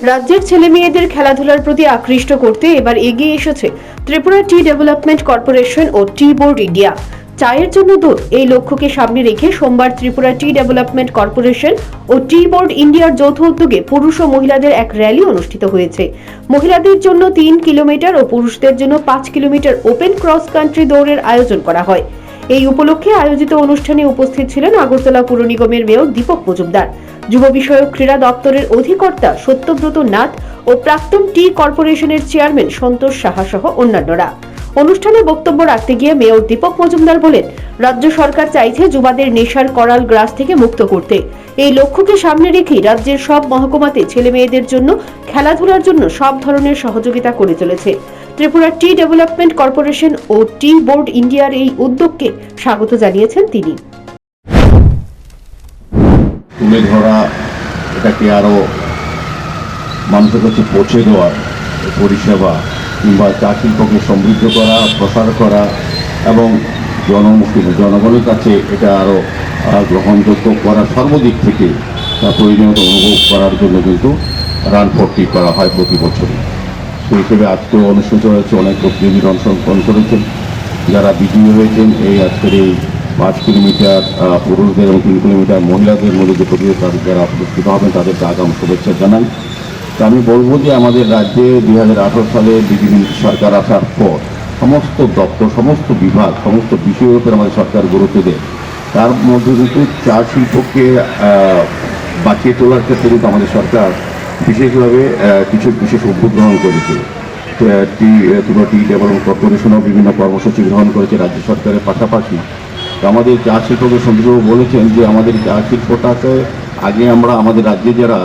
রাজ্যের ছেলে মেয়েদের খেলাধুলার প্রতি আকৃষ্ট করতে এবার এগিয়ে এসেছে ত্রিপুরা টি ডেভেলপমেন্ট কর্পোরেশন ও টি বোর্ড ইন্ডিয়া। চায়ের জন্য দুধ এই লক্ষ্যকে সামনে রেখে সোমবার ত্রিপুরা টি ডেভেলপমেন্ট কর্পোরেশন ও টি বোর্ড ইন্ডিয়ার যৌথ উদ্যোগে পুরুষ ও মহিলাদের এক র্যালি অনুষ্ঠিত হয়েছে। মহিলাদের জন্য 3 কিলোমিটার ও পুরুষদের জন্য 5 কিলোমিটার ওপেন ক্রস কান্ট্রি দৌড়ের আয়োজন করা হয়। এই উপলক্ষে আয়োজিত অনুষ্ঠানে উপস্থিত ছিলেন আগরতলা পুর নিগমের মেয়র দীপক মজুমদার, যুব বিষয়ক ক্রীড়া দপ্তরের অধিকর্তা সত্যব্রত নাথ ও প্রাক্তন টি কর্পোরেশনের চেয়ারম্যান সন্তোষ সাহা সহ অন্যান্যরা। অনুষ্ঠানে বক্তব্য রাখতে গিয়ে মেয়র দীপক মজুমদার বলেন, রাজ্য সরকার চাইছে যুবাদের নেশার করাল গ্রাস থেকে মুক্ত করতে। এই লক্ষ্যকে সামনে রেখেই রাজ্যের সব মহকুমাতে ছেলে মেয়েদের জন্য খেলাধুলার জন্য সব ধরনের সহযোগিতা করে চলেছে। ত্রিপুরা টি ডেভেলপমেন্ট কর্পোরেশন ও টি বোর্ড ইন্ডিয়ার এই উদ্যোগকে স্বাগত জানিয়েছেন তিনি। তুলে ধরা, এটাকে আরো মানুষের কাছে পৌঁছে দেওয়ার পরিষেবা কিংবা চা শিল্পকে সমৃদ্ধ করা, প্রসার করা এবং জনগণের কাছে এটা আরো গ্রহণযোগ্য করা সর্বদিক থেকে প্রয়োজনীয়তা অনুভব করার জন্য কিন্তু রান ফর টি করা হয় প্রতি বছরই। সেই হিসেবে আজকেও অনুষ্ঠিত হয়েছে, অনেক প্রতিযোগীরা অংশগ্রহণ করেছেন। যারা বিজয়ী হয়েছেন এই আজকের এই 5 কিলোমিটার পুরুষদের এবং 3 কিলোমিটার মহিলাদের মধ্যে যে প্রতিযোগিতা যারা পুরস্কৃত হবেন তাদেরকে আগাম শুভেচ্ছা জানাই। তো আমি বলবো যে আমাদের রাজ্যে 2018 সালে বিজেপি সরকার আসার পর সমস্ত দপ্তর, সমস্ত বিভাগ, সমস্ত বিষয়ের উপর আমাদের সরকার গুরুত্ব দেয়। তার মধ্যে কিন্তু চা শিল্পকে বাঁচিয়ে তোলার ক্ষেত্রে কিন্তু আমাদের সরকার বিশেষভাবে কিছু বিশেষ উদ্যোগ গ্রহণ করেছে। ত্রিপুরা টি ডেভেলপমেন্ট কর্পোরেশনও বিভিন্ন কর্মসূচি গ্রহণ করেছে রাজ্য সরকারের পাশাপাশি। আমাদের চা শিল্পকে সঞ্জীব বলেছেন যে আমাদের চা শিল্পটাকে আগে আমরা আমাদের রাজ্যে যারা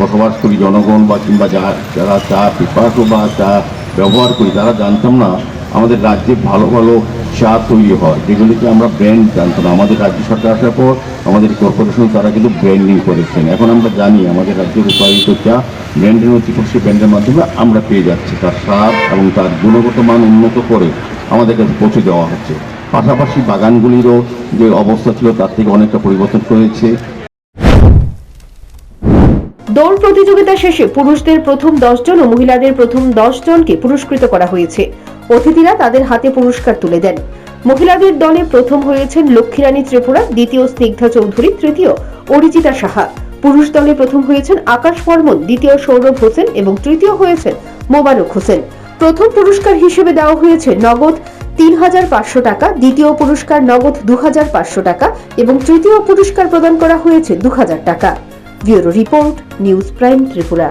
বসবাস করি জনগণ বা কিংবা যারা চা পিপাসু বা চা ব্যবহার করি তারা জানতাম না আমাদের রাজ্যে ভালো ভালো চা তৈরি হয়, যেগুলিকে আমরা ব্র্যান্ড জানতাম না। আমাদের রাজ্য সরকার আসার পর আমাদের কর্পোরেশন তারা কিন্তু ব্র্যান্ডিং করেছেন। এখন আমরা জানি আমাদের রাজ্যের উৎপাদিত চা ব্র্যান্ডের সেই ব্র্যান্ডের মাধ্যমে আমরা পেয়ে যাচ্ছি। তার স্বাদ এবং তার গুণগত মান উন্নত করে আমাদের কাছে পৌঁছে দেওয়া হচ্ছে। পাশাপাশি বাগানগুলিরও যে অবস্থা ছিল তার থেকে অনেকটা পরিবর্তন হয়েছে। দৌড় প্রতিযোগিতা শেষে পুরুষদের প্রথম 10 জন ও মহিলাদের প্রথম 10 জনকে পুরস্কৃত করা হয়েছে। অতিথিরা তাদের হাতে পুরস্কার তুলে দেন। মহিলাদের দলে প্রথম হয়েছেন লক্ষ্মীরানী ত্রিপুরা, দ্বিতীয় স্নিগ্ধা চৌধুরী, তৃতীয় অরিজিতা সাহা। পুরুষ দলে প্রথম হয়েছেন আকাশ বর্মন, দ্বিতীয় সৌরভ হোসেন এবং তৃতীয় হয়েছেন মোবারক হোসেন। প্রথম পুরস্কার হিসেবে দেওয়া হয়েছে নগদ 3,500 টাকা, দ্বিতীয় পুরস্কার নগদ 2,500 টাকা এবং তৃতীয় পুরস্কার প্রদান করা হয়েছে 2,000 টাকা। Bureau report, news prime Tripura.